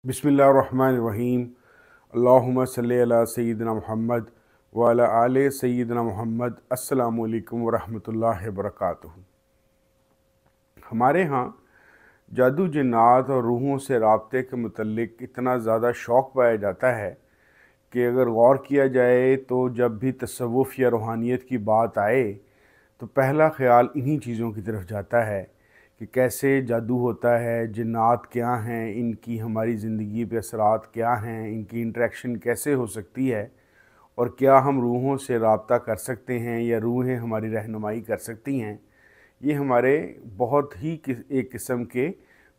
बिस्मिल्लाहिर्रहमानिर्रहीम। अल्लाहुम्मा सल्ली अला सय्यिदिना मुहम्मद व अला आले सय्यिदिना मुहम्मद। अस्सलामु अलैकुम व रहमतुल्लाहि व बरकातुहू। हमारे यहाँ जादू जिन्नात और रूहों से राब्ते के मुतल्लिक इतना ज़्यादा शौक़ पाया जाता है कि अगर गौर किया जाए तो जब भी तसव्वुफ़ या रूहानियत की बात आए तो पहला ख़्याल इन्हीं चीज़ों की तरफ जाता है कि कैसे जादू होता है, जिन्नात क्या हैं, इनकी हमारी ज़िंदगी पे असरात क्या हैं, इनकी इंटरेक्शन कैसे हो सकती है और क्या हम रूहों से राब्ता कर सकते हैं या रूहें हमारी रहनुमाई कर सकती हैं। ये हमारे बहुत ही एक किस्म के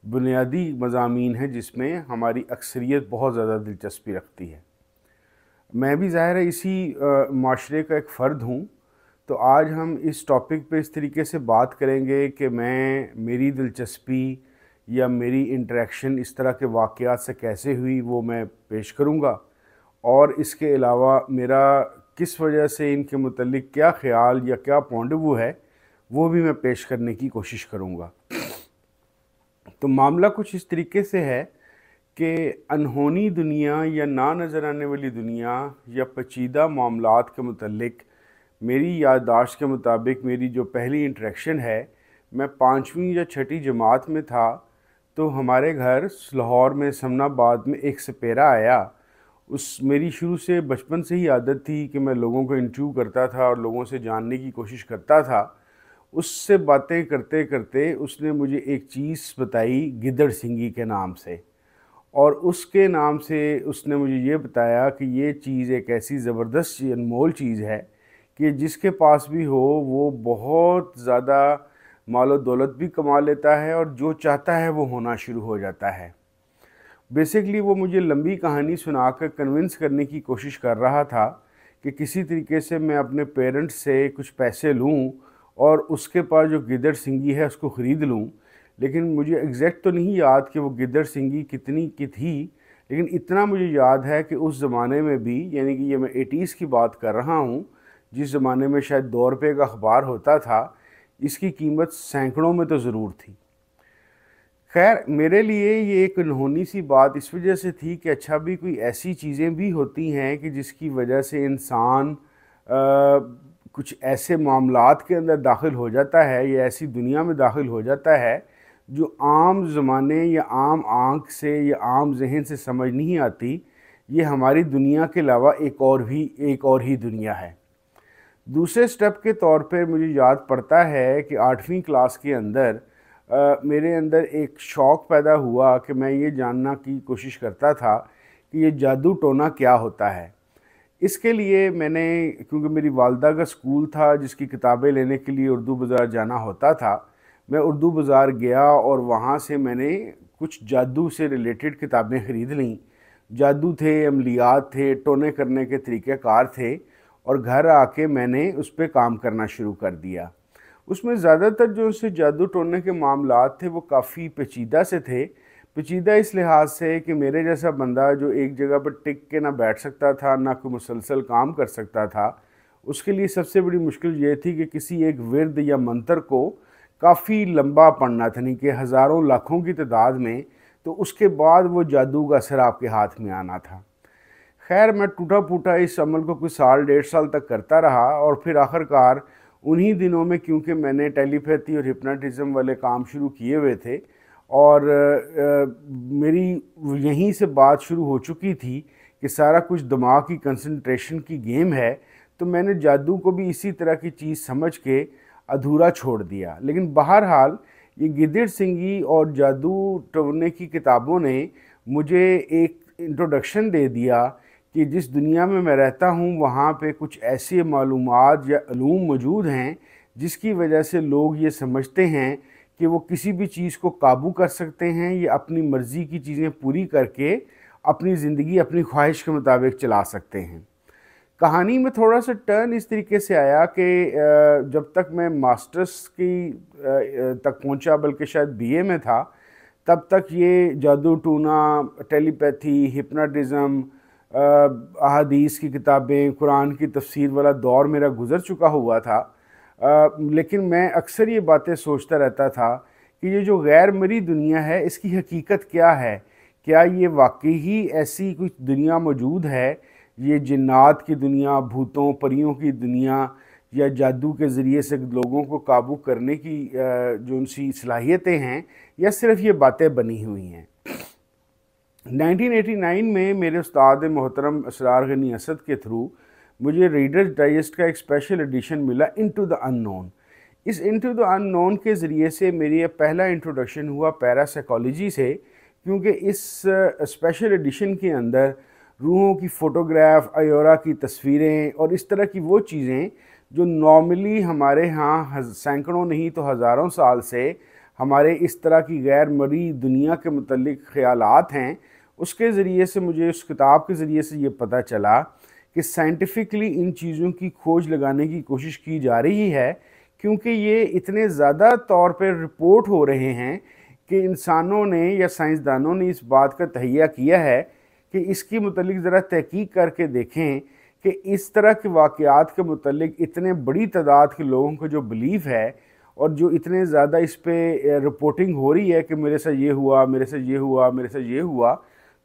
बुनियादी मज़ामीन हैं जिसमें हमारी अक्सरियत बहुत ज़्यादा दिलचस्पी रखती है। मैं भी ज़ाहिर है इसी माशरे का एक फ़र्द हूँ। तो आज हम इस टॉपिक पे इस तरीके से बात करेंगे कि मेरी दिलचस्पी या मेरी इंटरेक्शन इस तरह के वाक़यात से कैसे हुई वो मैं पेश करूँगा, और इसके अलावा मेरा किस वजह से इनके मुतल्लिक क्या ख़्याल या क्या पॉइंट ऑफ व्यू है वो भी मैं पेश करने की कोशिश करूँगा। तो मामला कुछ इस तरीके से है कि अनहोनी दुनिया या ना नज़र आने वाली दुनिया या पेचीदा मामलात के मुतल्लिक मेरी याददाश्त के मुताबिक मेरी जो पहली इंटरेक्शन है, मैं 5वीं या 6ठी जमात में था। तो हमारे घर लाहौर में समनाबाद में एक सपेरा आया। मेरी शुरू से बचपन से ही आदत थी कि मैं लोगों को इंटरव्यू करता था और लोगों से जानने की कोशिश करता था। उससे बातें करते करते उसने मुझे एक चीज़ बताई गिदड़ सिंगी के नाम से, और उसके नाम से उसने मुझे ये बताया कि ये चीज़ एक ऐसी ज़बरदस्त अनमोल चीज़ है कि जिसके पास भी हो वो बहुत ज़्यादा मालो दौलत भी कमा लेता है और जो चाहता है वो होना शुरू हो जाता है। बेसिकली वो मुझे लंबी कहानी सुनाकर कन्विंस करने की कोशिश कर रहा था कि किसी तरीके से मैं अपने पेरेंट्स से कुछ पैसे लूं और उसके पास जो गिदड़ सिंगी है उसको ख़रीद लूं। लेकिन मुझे एग्जैक्ट तो नहीं याद कि वो गिदड़ सिंगी कितनी की थी, लेकिन इतना मुझे याद है कि उस ज़माने में भी, यानी कि ये मैं 80s की बात कर रहा हूँ, जिस ज़माने में शायद 2 रुपये का अखबार होता था, इसकी कीमत सैकड़ों में तो ज़रूर थी। खैर, मेरे लिए ये एक अनहोनी सी बात इस वजह से थी कि अच्छा भी कोई ऐसी चीज़ें भी होती हैं कि जिसकी वजह से इंसान कुछ ऐसे मामलात के अंदर दाखिल हो जाता है या ऐसी दुनिया में दाखिल हो जाता है जो आम ज़माने या आम आँख से या आम जहन से समझ नहीं आती। ये हमारी दुनिया के अलावा एक और ही दुनिया है। दूसरे स्टेप के तौर पे मुझे याद पड़ता है कि 8वीं क्लास के अंदर मेरे अंदर एक शौक़ पैदा हुआ कि मैं ये जानना की कोशिश करता था कि ये जादू टोना क्या होता है। इसके लिए मैंने, क्योंकि मेरी वालदा का स्कूल था जिसकी किताबें लेने के लिए उर्दू बाज़ार जाना होता था, मैं उर्दू बाज़ार गया और वहाँ से मैंने कुछ जादू से रिलेटेड किताबें ख़रीद लीं। जादू थे, अमलियात थे, टोने करने के तरीक़ेकार थे, और घर आके मैंने उस पर काम करना शुरू कर दिया। उसमें ज़्यादातर जो उससे जादू टोने के मामलात थे वो काफ़ी पेचीदा से थे। पेचीदा इस लिहाज से कि मेरे जैसा बंदा जो एक जगह पर टिक के ना बैठ सकता था, ना कोई मुसलसल काम कर सकता था, उसके लिए सबसे बड़ी मुश्किल ये थी कि किसी एक विर्द या मंत्र को काफ़ी लंबा पढ़ना था, नहीं कि हज़ारों लाखों की तादाद में, तो उसके बाद वो जादू का असर आपके हाथ में आना था। खैर, मैं टूटा फूटा इस अमल को कुछ साल 1.5 साल तक करता रहा, और फिर आखिरकार उन्हीं दिनों में, क्योंकि मैंने टेलीपैथी और हिप्नोटिज़म वाले काम शुरू किए हुए थे और मेरी यहीं से बात शुरू हो चुकी थी कि सारा कुछ दिमाग की कंसंट्रेशन की गेम है, तो मैंने जादू को भी इसी तरह की चीज़ समझ के अधूरा छोड़ दिया। लेकिन बहरहाल ये गिदड़ सिंगी और जादू टोने की किताबों ने मुझे एक इंट्रोडक्शन दे दिया कि जिस दुनिया में मैं रहता हूँ वहाँ पे कुछ ऐसी मालूमात या अलूम मौजूद हैं जिसकी वजह से लोग ये समझते हैं कि वो किसी भी चीज़ को काबू कर सकते हैं या अपनी मर्ज़ी की चीज़ें पूरी करके अपनी ज़िंदगी अपनी ख्वाहिश के मुताबिक चला सकते हैं। कहानी में थोड़ा सा टर्न इस तरीके से आया कि जब तक मैं मास्टर्स की तक पहुंचा, बल्कि शायद बीए में था, तब तक ये जादू टूना, टेलीपैथी, हिप्नोटिज़म, अहादीस की किताबें, कुरान की तफसीर वाला दौर मेरा गुज़र चुका हुआ था। लेकिन मैं अक्सर ये बातें सोचता रहता था कि ये जो गैर मरी दुनिया है इसकी हकीकत क्या है, क्या ये वाकई ही ऐसी कुछ दुनिया मौजूद है, ये जिन्नात की दुनिया, भूतों परियों की दुनिया, या जादू के ज़रिए से लोगों को काबू करने की जो उनकी सलाहियतें हैं, या सिर्फ ये बातें बनी हुई हैं। 1989 में मेरे उस्ताद मोहतरम असरार गनी असद के थ्रू मुझे रीडर्स डाइजेस्ट का एक स्पेशल एडिशन मिला, इनटू द अननोन। इस इनटू द अननोन के ज़रिए से मेरी पहला इंट्रोडक्शन हुआ पैरासाइकोलॉजी से, क्योंकि इस स्पेशल एडिशन के अंदर रूहों की फ़ोटोग्राफ, अयोरा की तस्वीरें और इस तरह की वो चीज़ें जो नॉर्मली हमारे यहाँ सैकड़ों नहीं तो हज़ारों साल से हमारे इस तरह की गैर मरी दुनिया के मुतल्लिक ख़यालात हैं, उसके ज़रिए से मुझे उस किताब के ज़रिए से ये पता चला कि साइंटिफिकली इन चीज़ों की खोज लगाने की कोशिश की जा रही है, क्योंकि ये इतने ज़्यादा तौर पर रिपोर्ट हो रहे हैं कि इंसानों ने या साइंसदानों ने इस बात का तहैया किया है कि इसकी मुतल्लिक ज़रा तहकीक करके देखें कि इस तरह के वाक़यात के मुतल्लिक इतने बड़ी तादाद के लोगों को जो बिलीव है और जो इतने ज़्यादा इस पर रिपोर्टिंग हो रही है कि मेरे साथ ये हुआ, मेरे साथ ये हुआ, मेरे साथ ये हुआ,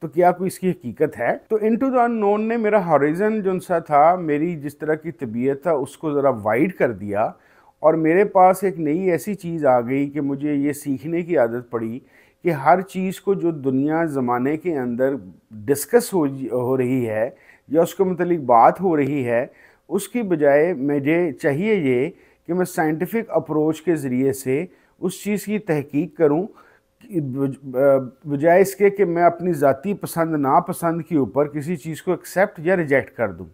तो क्या कोई इसकी हकीकत है। तो इनटू द अननोन ने मेरा हॉरिज़न जो सा था, मेरी जिस तरह की तबीयत था, उसको ज़रा वाइड कर दिया और मेरे पास एक नई ऐसी चीज़ आ गई कि मुझे ये सीखने की आदत पड़ी कि हर चीज़ को जो दुनिया ज़माने के अंदर डिस्कस हो रही है या उसके मतलब बात हो रही है, उसकी बजाय मुझे चाहिए ये कि मैं साइंटिफिक अप्रोच के ज़रिए से उस चीज़ की तहकीक करूं, बजाय इसके कि मैं अपनी ज़ाती पसंद नापसंद के ऊपर किसी चीज़ को एक्सेप्ट या रिजेक्ट कर दूं।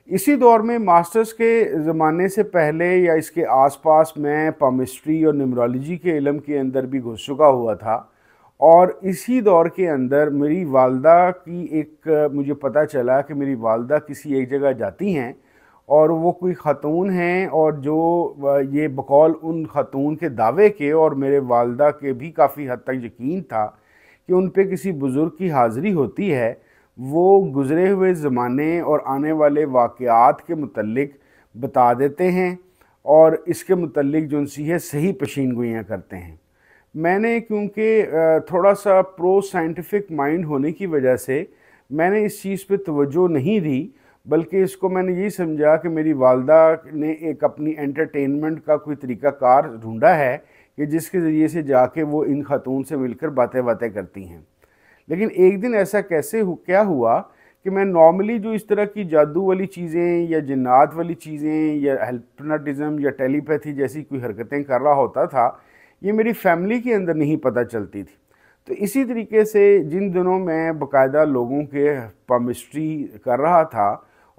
इसी दौर में मास्टर्स के ज़माने से पहले या इसके आसपास मैं पामिस्ट्री और न्यूमरोलॉजी के इल्म के अंदर भी घुस चुका हुआ था, और इसी दौर के अंदर मेरी वालदा की एक मुझे पता चला कि मेरी वालदा किसी एक जगह जाती हैं और वो कोई ख़ातून हैं, और जो ये बकौल उन ख़ातून के दावे के और मेरे वालदा के भी काफ़ी हद तक यकीन था कि उन पे किसी बुज़ुर्ग की हाज़िरी होती है, वो गुज़रे हुए ज़माने और आने वाले वाक़यात के मुतल्लिक बता देते हैं और इसके मुतल्लिक जो उनसी है सही पेशीन गोइयाँ करते हैं। मैंने क्योंकि थोड़ा सा प्रो साइंटिफिक माइंड होने की वजह से मैंने इस चीज़ पे तवज्जो नहीं दी, बल्कि इसको मैंने यही समझा कि मेरी वालदा ने एक अपनी एंटरटेनमेंट का कोई तरीक़ाकार ढूंढा है कि जिसके ज़रिए से जाके वो इन खातून से मिलकर बातें करती हैं। लेकिन एक दिन ऐसा क्या हुआ कि मैं नॉर्मली जो इस तरह की जादू वाली चीज़ें या जिन्नात वाली चीज़ें या हिप्नोटिज़म या टेलीपैथी जैसी कोई हरकतें कर रहा होता था, ये मेरी फैमिली के अंदर नहीं पता चलती थी। तो इसी तरीके से जिन दिनों मैं बाकायदा लोगों के पामिस्ट्री कर रहा था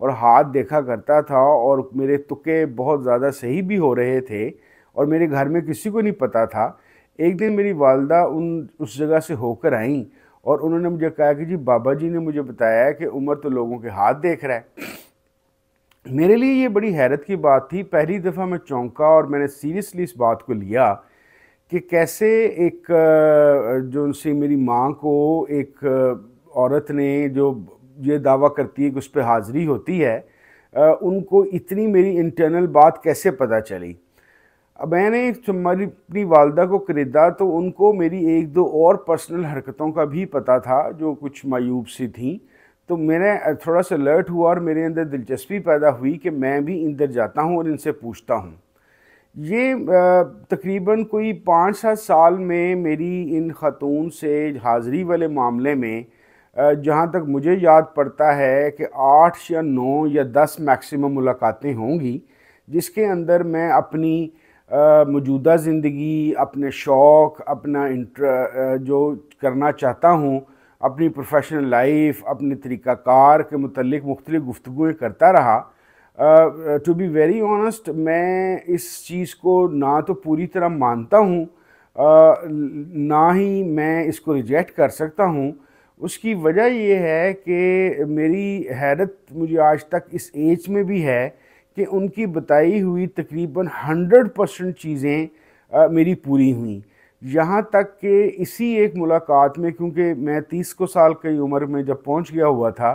और हाथ देखा करता था और मेरे तुक्के बहुत ज़्यादा सही भी हो रहे थे और मेरे घर में किसी को नहीं पता था, एक दिन मेरी वालदा उस जगह से होकर आईं और उन्होंने मुझे कहा कि जी बाबा जी ने मुझे बताया कि उमर तो लोगों के हाथ देख रहा है। मेरे लिए ये बड़ी हैरत की बात थी। पहली दफ़ा मैं चौंका और मैंने सीरियसली इस बात को लिया कि कैसे एक जो उनसे मेरी माँ को एक औरत ने जो ये दावा करती है कि उस पर हाज़िरी होती है, उनको इतनी मेरी इंटरनल बात कैसे पता चली। अब मैंने हमारी अपनी वालदा को ख़रीदा तो उनको मेरी एक दो और पर्सनल हरकतों का भी पता था जो कुछ मायूब सी थी। तो मैंने थोड़ा सा अलर्ट हुआ और मेरे अंदर दिलचस्पी पैदा हुई कि मैं भी इंदर जाता हूँ और इनसे पूछता हूँ। ये तकरीबन कोई 5-7 साल में मेरी इन ख़ातून से हाज़िरी वाले मामले में जहाँ तक मुझे याद पड़ता है कि 8 या 9 या 10 मैक्सिमम मुलाकातें होंगी, जिसके अंदर मैं अपनी मौजूदा ज़िंदगी, अपने शौक़, अपना जो करना चाहता हूँ, अपनी प्रोफेशनल लाइफ, अपने तरीक़ाकार के मुतल्लिक़ मुख्तलिफ़ गुफ्तगूएँ करता रहा। टू बी वेरी ऑनेस्ट, मैं इस चीज़ को ना तो पूरी तरह मानता हूँ, ना ही मैं इसको रिजेक्ट कर सकता हूँ। उसकी वजह ये है कि मेरी हैरत मुझे आज तक इस एज में भी है कि उनकी बताई हुई तकरीबन 100% चीज़ें मेरी पूरी हुई। यहाँ तक कि इसी एक मुलाकात में, क्योंकि मैं 30 को साल की उम्र में जब पहुँच गया हुआ था,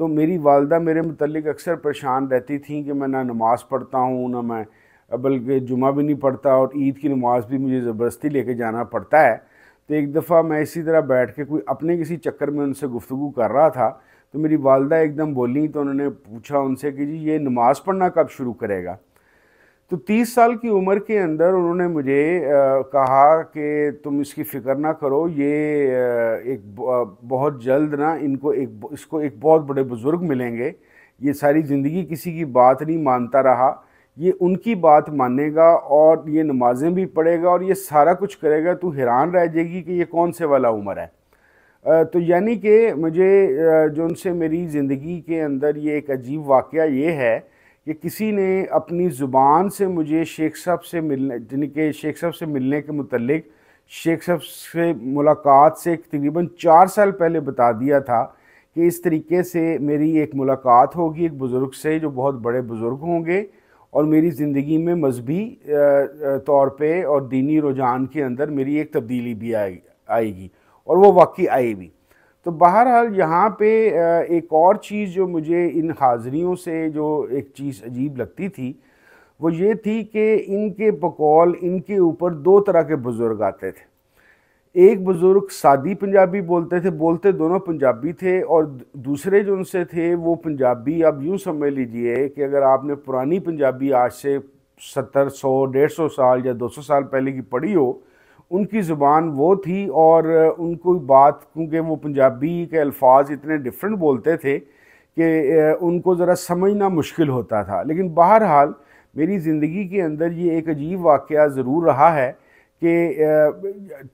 तो मेरी वालदा मेरे मुतल्लिक़ अक्सर परेशान रहती थी कि मैं ना नमाज़ पढ़ता हूँ, ना मैं बल्कि जुमा भी नहीं पढ़ता, और ईद की नमाज़ भी मुझे ज़बरदस्ती लेके जाना पड़ता है। तो एक दफ़ा मैं इसी तरह बैठ के कोई अपने किसी चक्कर में उनसे गुफ्तगू कर रहा था, तो मेरी वालदा एकदम बोली, तो उन्होंने पूछा उनसे कि जी ये नमाज़ पढ़ना कब शुरू करेगा। तो 30 साल की उम्र के अंदर उन्होंने मुझे कहा कि तुम इसकी फ़िक्र ना करो, ये बहुत जल्द ना इसको एक बहुत बड़े बुज़ुर्ग मिलेंगे, ये सारी ज़िंदगी किसी की बात नहीं मानता रहा, ये उनकी बात मानेगा और ये नमाज़ें भी पढ़ेगा और ये सारा कुछ करेगा, तू हैरान रह जाएगी कि ये कौन से वाला उम्र है। तो यानी कि मुझे जो उनसे मेरी ज़िंदगी के अंदर ये एक अजीब वाक़या ये है कि किसी ने अपनी ज़ुबान से मुझे शेख साहब से मिलने, यानी कि शेख साहब से मिलने के मुतल्लिक शेख साहब से मुलाकात से तकरीबन 4 साल पहले बता दिया था कि इस तरीके से मेरी एक मुलाकात होगी एक बुज़ुर्ग से जो बहुत बड़े बुज़ुर्ग होंगे और मेरी ज़िंदगी में मजहबी तौर पे और दीनी रुझान के अंदर मेरी एक तब्दीली भी आएगी और वो वाकई आई भी। तो बहरहाल यहाँ पे एक और चीज़ जो मुझे इन हाज़रियों से जो एक चीज़ अजीब लगती थी वो ये थी कि इनके बकौल इनके ऊपर दो तरह के बुज़ुर्ग आते थे। एक बुज़ुर्ग सादी पंजाबी बोलते थे, बोलते दोनों पंजाबी थे, और दूसरे जो उनसे थे वो पंजाबी, आप यूँ समझ लीजिए कि अगर आपने पुरानी पंजाबी आज से 70, 100, 150 साल या 200 साल पहले की पढ़ी हो, उनकी ज़ुबान वो थी और उनको बात, क्योंकि वो पंजाबी के अल्फाज इतने डिफरेंट बोलते थे कि उनको ज़रा समझना मुश्किल होता था। लेकिन बहरहाल मेरी ज़िंदगी के अंदर ये एक अजीब वाक़या ज़रूर रहा है कि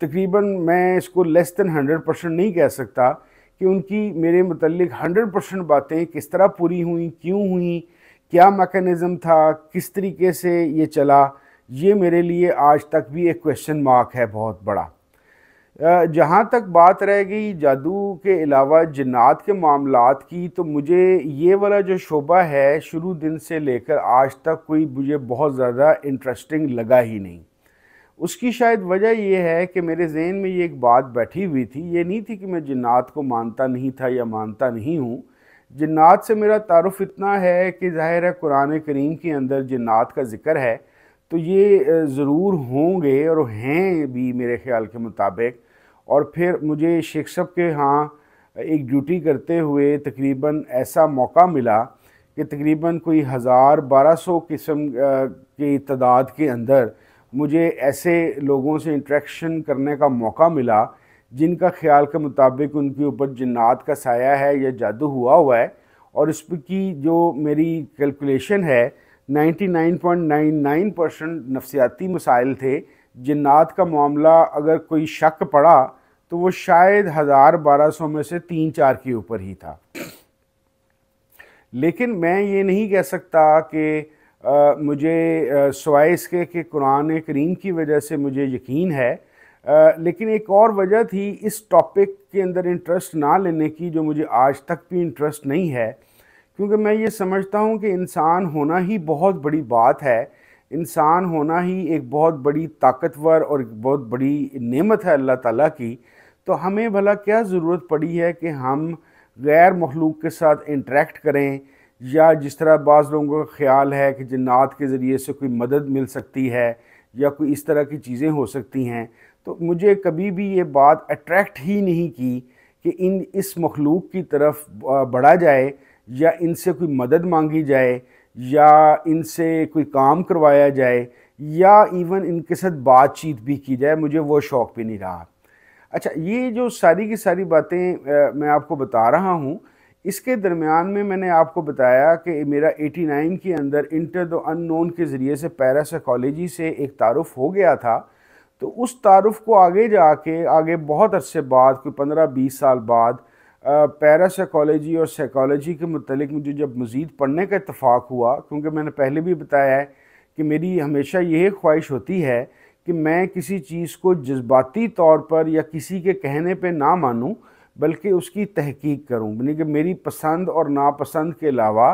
तकरीबन मैं इसको लेस दैन 100% नहीं कह सकता कि उनकी मेरे मुतल्लिक 100% बातें किस तरह पूरी हुई, क्यों हुई, क्या मैकेनिज़्म था, किस तरीके से ये चला, ये मेरे लिए आज तक भी एक क्वेश्चन मार्क है बहुत बड़ा। जहाँ तक बात रह गई जादू के अलावा जिन्नात के मामलात की, तो मुझे ये वाला जो शोबा है शुरू दिन से लेकर आज तक कोई मुझे बहुत ज़्यादा इंटरेस्टिंग लगा ही नहीं। उसकी शायद वजह यह है कि मेरे जहन में ये एक बात बैठी हुई थी, ये नहीं थी कि मैं जिन्नात को मानता नहीं था या मानता नहीं हूँ। जिन्नात से मेरा तारुफ़ इतना है कि ज़ाहिर है कुरान करीम के अंदर जिन्नात का ज़िक्र है, तो ये ज़रूर होंगे और हैं भी मेरे ख़्याल के मुताबिक। और फिर मुझे शेख साहब के यहाँ एक ड्यूटी करते हुए तकरीबन ऐसा मौका मिला कि तकरीबन कोई 1000-1200 किस्म की तादाद के अंदर मुझे ऐसे लोगों से इंटरेक्शन करने का मौका मिला जिनका ख़्याल के मुताबिक उनके ऊपर जिन्नात का साया है या जादू हुआ है। और इस की जो मेरी कैलकुलेशन है 99.99% नफ्सियाती मसाइल थे। जिन्नात का मामला अगर कोई शक पड़ा तो वो शायद 1000-1200 में से 3-4 के ऊपर ही था। लेकिन मैं ये नहीं कह सकता कि मुझे सिवाय इसके कि कुरान करीम की वजह से मुझे यकीन है, लेकिन एक और वजह थी इस टॉपिक के अंदर इंटरेस्ट ना लेने की, जो मुझे आज तक भी इंटरेस्ट नहीं है, क्योंकि मैं ये समझता हूँ कि इंसान होना ही बहुत बड़ी बात है। इंसान होना ही एक बहुत बड़ी ताकतवर और एक बहुत बड़ी नेमत है अल्लाह ताला की। तो हमें भला क्या ज़रूरत पड़ी है कि हम गैर मखलूक के साथ इंटरेक्ट करें, या जिस तरह बाज़ लोगों का ख़्याल है कि जिन्नात के ज़रिए से कोई मदद मिल सकती है या कोई इस तरह की चीज़ें हो सकती हैं। तो मुझे कभी भी ये बात अट्रैक्ट ही नहीं की कि इस मखलूक की तरफ बढ़ा जाए या इनसे कोई मदद मांगी जाए या इनसे कोई काम करवाया जाए या इवन इनके साथ बातचीत भी की जाए। मुझे वो शौक़ भी नहीं रहा। अच्छा, ये जो सारी की सारी बातें मैं आपको बता रहा हूँ, इसके दरमियान में मैंने आपको बताया कि मेरा 89 के अंदर इंटर द अननोन के ज़रिए से पैरासाइकोलॉजी से एक तारुफ़ हो गया था। तो उस तारुफ़ को आगे बहुत अरसे बाद, कोई 15-20 साल बाद, पैरासाइकोलॉजी और साइकोलॉजी के मुतल्लिक मुझे जब मज़ीद पढ़ने का इत्तफ़ाक़ हुआ, क्योंकि मैंने पहले भी बताया है कि मेरी हमेशा यही ख्वाहिश होती है कि मैं किसी चीज़ को जज्बाती तौर पर या किसी के कहने पे ना मानूं, बल्कि उसकी तहकीक करूं। यानी कि मेरी पसंद और नापसंद के अलावा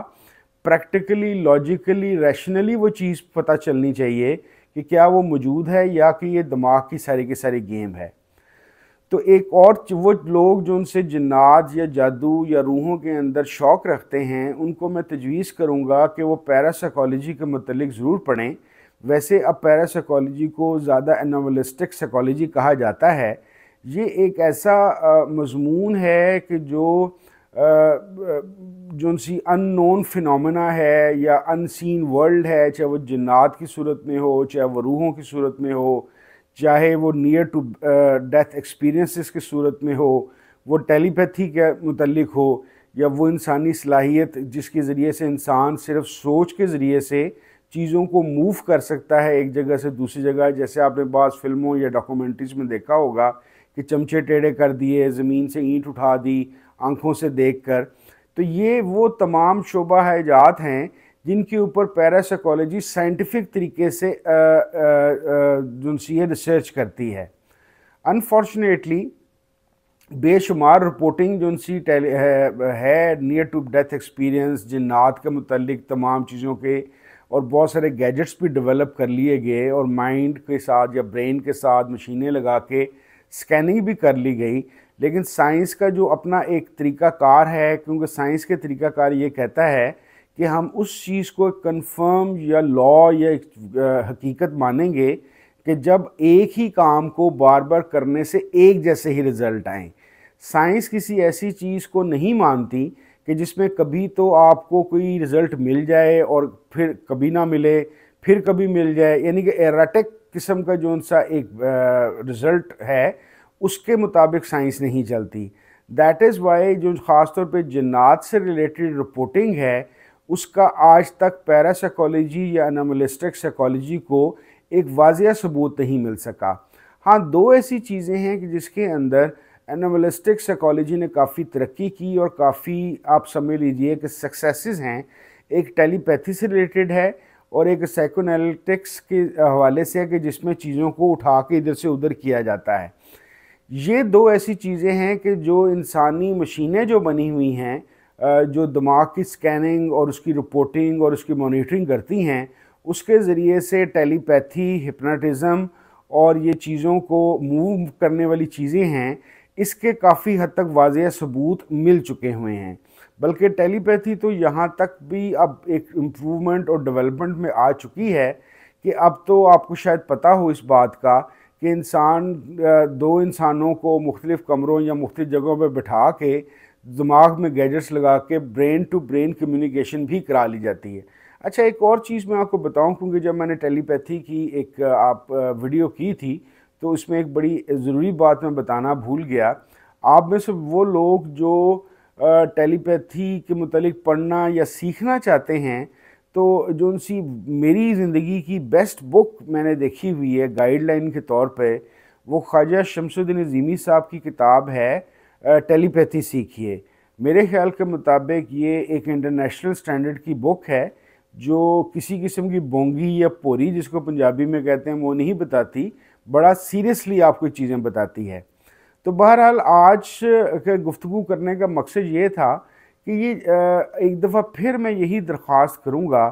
प्रैक्टिकली, लॉजिकली, रैशनली वो चीज़ पता चलनी चाहिए कि क्या वो मौजूद है या कि ये दिमाग की सारी गेम है। तो एक और वो लोग जो उनसे जिन्नात या जादू या रूहों के अंदर शौक़ रखते हैं, उनको मैं तजवीज़ करूँगा कि वो पैरासाइकोलॉजी के मुतल्लिक ज़रूर पढ़ें। वैसे अब पैरासाइकोलॉजी को ज़्यादा एनालिटिक साइकोलॉजी कहा जाता है, ये एक ऐसा मज़मून है कि जो सी अननोन फिनोमेना है या अनसीन वर्ल्ड है, चाहे वो जिन्नात की सूरत में हो, चाहे वो रूहों की सूरत में हो, चाहे वो नियर टू डेथ एक्सपीरियंसेस की सूरत में हो, वो टेलीपैथी के मुतल्लिक हो, या वो इंसानी सलाहियत जिसके ज़रिए से इंसान सिर्फ सोच के ज़रिए से चीज़ों को मूव कर सकता है एक जगह से दूसरी जगह। जैसे आपने बाज़ फिल्मों या डॉक्यूमेंट्रीज़ में देखा होगा कि चमचे टेढ़े कर दिए, ज़मीन से ईंट उठा दी आंखों से देखकर। तो ये वो तमाम शोबा हयाजात हैं जिनके ऊपर पैरासाइकोलॉजी साइंटिफिक तरीके से जो रिसर्च करती है। अनफॉर्चुनेटली बेशुमार रिपोर्टिंग जो सी है नियर टू डेथ एक्सपीरियंस, जिन्नात के मुतल्लिक तमाम चीज़ों के, और बहुत सारे गैजेट्स भी डेवलप कर लिए गए और माइंड के साथ या ब्रेन के साथ मशीनें लगा के स्कैनिंग भी कर ली गई। लेकिन साइंस का जो अपना एक तरीक़ाकार है, क्योंकि साइंस के तरीक़ाकार ये कहता है कि हम उस चीज़ को कंफर्म या लॉ या हकीकत मानेंगे कि जब एक ही काम को बार बार करने से एक जैसे ही रिज़ल्ट आएँ। साइंस किसी ऐसी चीज़ को नहीं मानती कि जिसमें कभी तो आपको कोई रिज़ल्ट मिल जाए और फिर कभी ना मिले, फिर कभी मिल जाए, यानी कि एराटिक किस्म का जो सा एक रिज़ल्ट है उसके मुताबिक साइंस नहीं चलती। दैट इज़ वाई जो ख़ास तौर पे जिन्नात से रिलेटेड रिपोर्टिंग है उसका आज तक पैरासाइकोलॉजी या एनामलिस्टिक साइकोलॉजी को एक वाज़िया सबूत नहीं मिल सका। हाँ, दो ऐसी चीज़ें हैं कि जिसके अंदर एनामलिस्टिक साइकोलॉजी ने काफ़ी तरक्की की और काफ़ी आप समझ लीजिए कि सक्सेसेस हैं। एक टेलीपैथी से रिलेटेड है और एक साइकोएनालिटिक्स के हवाले से है कि जिसमें चीज़ों को उठा के इधर से उधर किया जाता है। ये दो ऐसी चीज़ें हैं कि जो इंसानी मशीनें जो बनी हुई हैं, जो दिमाग की स्कैनिंग और उसकी रिपोर्टिंग और उसकी मॉनिटरिंग करती हैं, उसके ज़रिए से टेलीपैथी, हिप्नोटिज़म और ये चीज़ों को मूव करने वाली चीज़ें हैं, इसके काफ़ी हद तक वाज़ेह सबूत मिल चुके हुए हैं। बल्कि टेलीपैथी तो यहाँ तक भी अब एक इम्प्रूवमेंट और डेवलपमेंट में आ चुकी है कि अब तो आपको शायद पता हो इस बात का कि दो इंसानों को मुख्तलिफ़ कमरों या मुख्तलिफ़ जगहों पर बिठा के दिमाग में गैजेट्स लगा के ब्रेन टू ब्रेन कम्युनिकेशन भी करा ली जाती है। अच्छा, एक और चीज़ मैं आपको बताऊं, क्योंकि जब मैंने टेलीपैथी की एक वीडियो की थी तो इसमें एक बड़ी ज़रूरी बात मैं बताना भूल गया। आप में से वो लोग जो टेलीपैथी के मुतालिक पढ़ना या सीखना चाहते हैं, तो जो उनसी मेरी ज़िंदगी की बेस्ट बुक मैंने देखी हुई है गाइडलाइन के तौर पे, वो ख्वाजा शमसुद्दीन अज़ीमी साहब की किताब है टेलीपैथी सीखिए। मेरे ख्याल के मुताबिक ये एक इंटरनेशनल स्टैंडर्ड की बुक है जो किसी किस्म की बोंगी या पोरी जिसको पंजाबी में कहते हैं वो नहीं बताती, बड़ा सीरियसली आपको चीज़ें बताती है। तो बहरहाल आज के गुफ्तगू करने का मकसद ये था कि ये एक दफ़ा फिर मैं यही दरख्वास्त करूँगा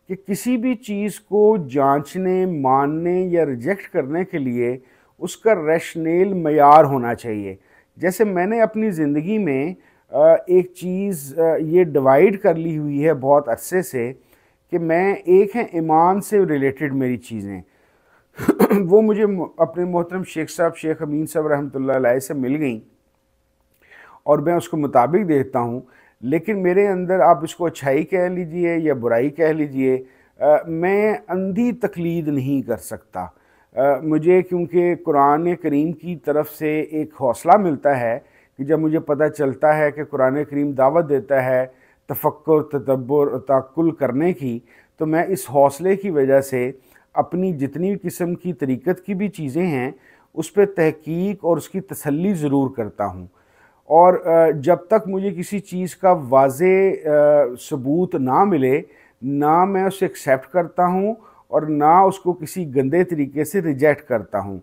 कि किसी भी चीज़ को जांचने, मानने या रिजेक्ट करने के लिए उसका रैशनल मयार होना चाहिए। जैसे मैंने अपनी ज़िंदगी में एक चीज़ ये डिवाइड कर ली हुई है बहुत अरसे से कि मैं एक है ईमान से रिलेटेड मेरी चीज़ें वो मुझे अपने मोहतरम शेख साहब शेख अमीन साहब रहमतुल्लाह अलैह से मिल गई और मैं उसको मुताबिक देखता हूँ। लेकिन मेरे अंदर आप इसको अच्छाई कह लीजिए या बुराई कह लीजिए, मैं अंधी तकलीद नहीं कर सकता। मुझे क्योंकि कुरान करीम की तरफ से एक हौसला मिलता है कि जब मुझे पता चलता है कि कुरान करीम दावत देता है तफक्कुर, तदब्बुर, तअक्कुल करने की, तो मैं इस हौसले की वजह से अपनी जितनी किस्म की तरीक़त की भी चीज़ें हैं उस पर तहकीक और उसकी तसल्ली ज़रूर करता हूँ। और जब तक मुझे किसी चीज़ का वाज़े सबूत ना मिले, ना मैं उसे एक्सेप्ट करता हूँ और ना उसको किसी गंदे तरीके से रिजेक्ट करता हूँ।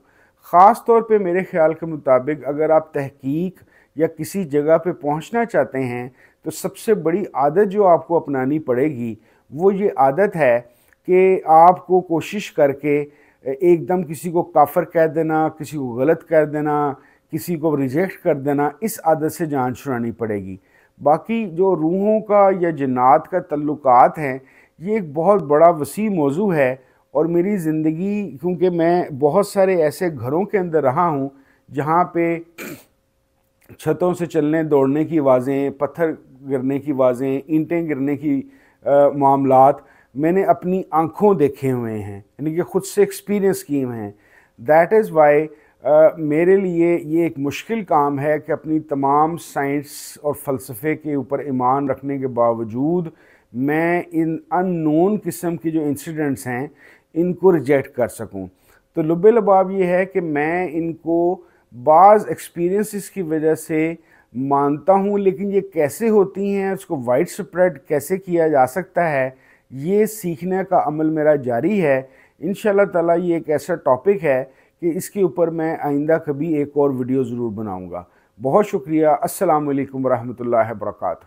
ख़ास तौर पे मेरे ख़्याल के मुताबिक अगर आप तहकीक या किसी जगह पे पहुँचना चाहते हैं तो सबसे बड़ी आदत जो आपको अपनानी पड़ेगी वो ये आदत है कि आपको कोशिश करके एकदम किसी को काफिर कह देना, किसी को गलत कह देना, किसी को रिजेक्ट कर देना, इस आदत से जान छुड़ानी पड़ेगी। बाकी जो रूहों का या जिन्नात का तल्लुकात हैं, ये एक बहुत बड़ा वसी मौजू है। और मेरी ज़िंदगी, क्योंकि मैं बहुत सारे ऐसे घरों के अंदर रहा हूँ जहाँ पे छतों से चलने दौड़ने की आवाज़ें, पत्थर गिरने की आवाज़ें, ईंटें गिरने की मामलात मैंने अपनी आँखों देखे हुए हैं, यानी कि ख़ुद से एक्सपीरियंस किए हुए हैं। दैट इज़ वाई मेरे लिए ये एक मुश्किल काम है कि अपनी तमाम साइंस और फ़लसफ़े के ऊपर ईमान रखने के बावजूद मैं इन अननोन किस्म की जो इंसिडेंट्स हैं इनको रिजेक्ट कर सकूं। तो लुब्बे लबाब ये है कि मैं इनको बाज़ एक्सपीरियंसेस की वजह से मानता हूँ, लेकिन ये कैसे होती हैं, उसको वाइड स्प्रेड कैसे किया जा सकता है, ये सीखने का अमल मेरा जारी है। इंशाल्लाह ताला ये एक ऐसा टॉपिक है कि इसके ऊपर मैं आइंदा कभी एक और वीडियो ज़रूर बनाऊँगा। बहुत शुक्रिया। अस्सलामु अलैकुम वरहमतुल्लाहि वबरकातुहू।